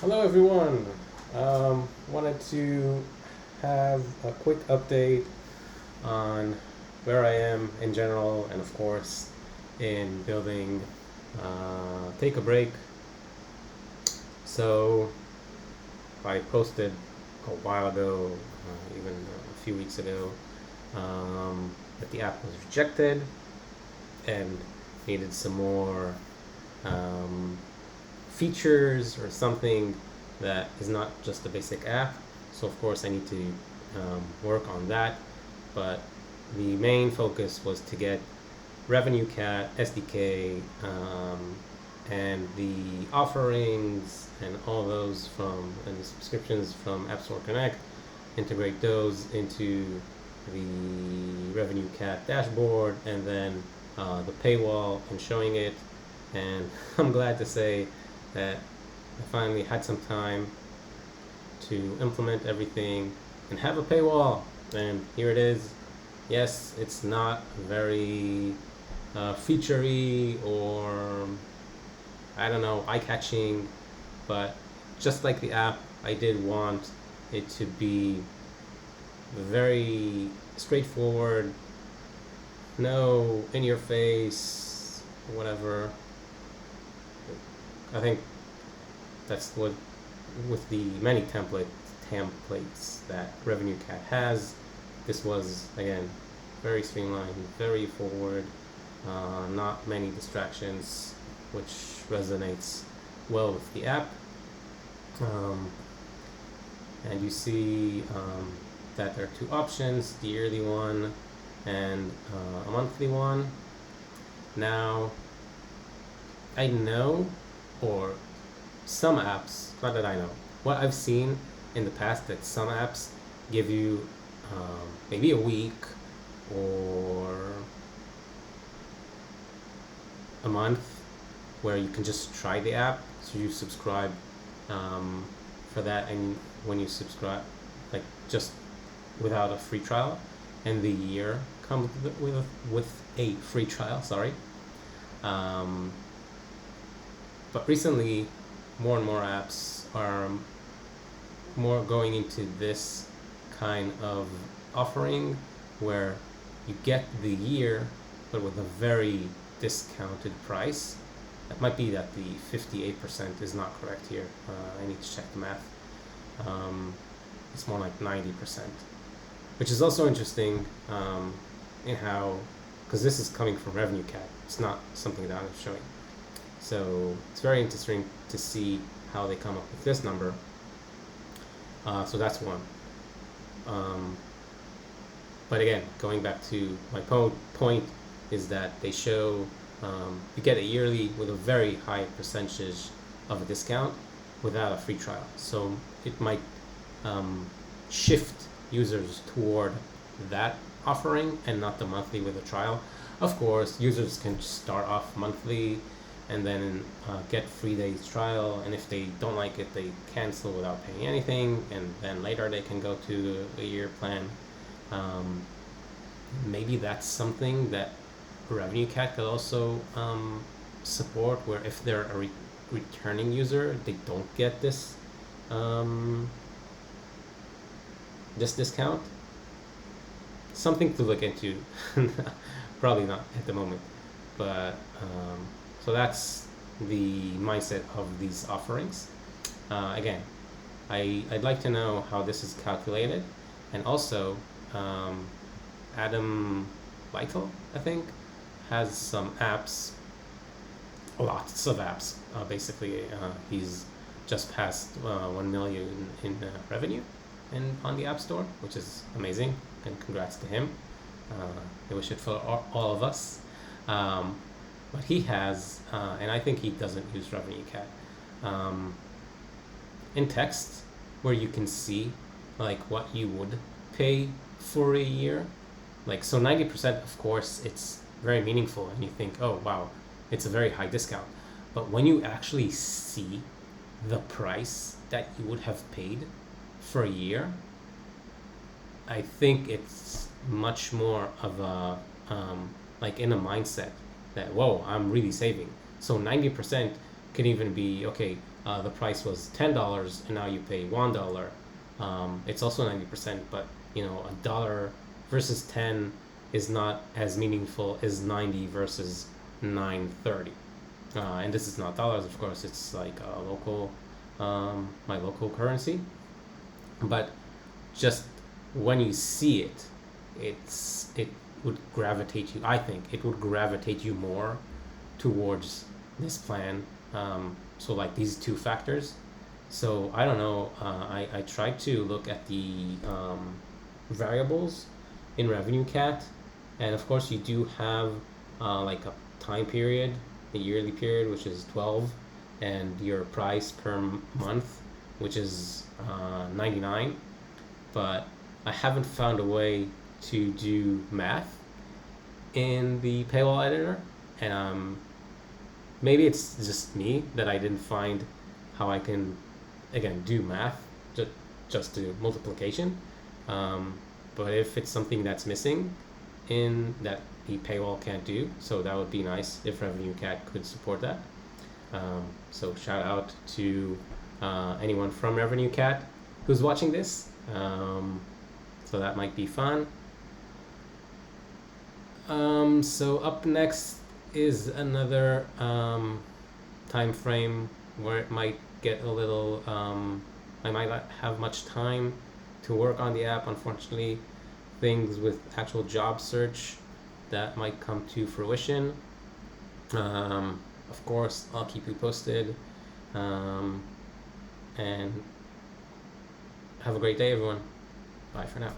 Hello everyone. Wanted to have a quick update on where I am in general, and of course, in building Take a Break. So, I posted a while ago, even a few weeks ago, that the app was rejected and needed some more features or something that is not just a basic app. So of course I need to work on that, but the main focus was to get RevenueCat SDK and the offerings and all those and the subscriptions from App Store Connect, integrate those into the RevenueCat dashboard, and then the paywall and showing it. And I'm glad to say that I finally had some time to implement everything and have a paywall, and here it is. Yes, it's not very featurey or I don't know, eye-catching, but just like the app, I did want it to be very straightforward, no in your face, whatever. I think that's what, with the many templates that RevenueCat has, this was again very streamlined, very forward, not many distractions, which resonates well with the app. And you see that there are two options: the yearly one and a monthly one. Now, I know, or some apps, not that I know, what I've seen in the past, that some apps give you maybe a week or a month where you can just try the app. So you subscribe for that, and when you subscribe, like just without a free trial, and the year comes with a free trial. Sorry. But recently, more and more apps are more going into this kind of offering where you get the year, but with a very discounted price. It might be that the 58% is not correct here. I need to check the math. It's more like 90%, which is also interesting in how, because this is coming from RevenueCat. It's not something that I'm showing. So it's very interesting to see how they come up with this number. So that's one. But again, going back to my point is that they show you get a yearly with a very high percentage of a discount without a free trial. So it might shift users toward that offering and not the monthly with a trial. Of course, users can start off monthly and then get 3 days trial, and if they don't like it, they cancel without paying anything, and then later they can go to a year plan. Maybe that's something that RevenueCat could also support, where if they're a returning user, they don't get this this discount. Something to look into. Probably not at the moment, but so that's the mindset of these offerings. Again, I'd like to know how this is calculated, and also Adam Lytle, I think, has some apps, lots of apps. Basically, he's just passed 1 million in revenue on the App Store, which is amazing, and congrats to him. I wish it for all of us. But he has, and I think he doesn't use RevenueCat, in text, where you can see like what you would pay for a year. Like, so 90%, of course, it's very meaningful, and you think, oh wow, it's a very high discount. But when you actually see the price that you would have paid for a year, I think it's much more of a like in a mindset that, whoa, I'm really saving. So 90% can even be, okay, the price was $10 and now you pay $1. It's also 90%, but a dollar versus 10 is not as meaningful as 90 versus 930. And this is not dollars, of course. It's like a local, my local currency. But just when you see it, it would gravitate you. I think it would gravitate you more towards this plan. So like these two factors. So I don't know. I tried to look at the variables in RevenueCat, and of course you do have like a time period, a yearly period, which is 12, and your price per month, which is 99. But I haven't found a way to do math in the paywall editor, and maybe it's just me that I didn't find how I can again do math just do multiplication. But if it's something that's missing in that the paywall can't do, so that would be nice if RevenueCat could support that. So shout out to anyone from RevenueCat who's watching this. So that might be fun. So up next is another time frame where it might get a little I might not have much time to work on the app, unfortunately. Things with actual job search that might come to fruition. Of course, I'll keep you posted. And have a great day, everyone. Bye for now.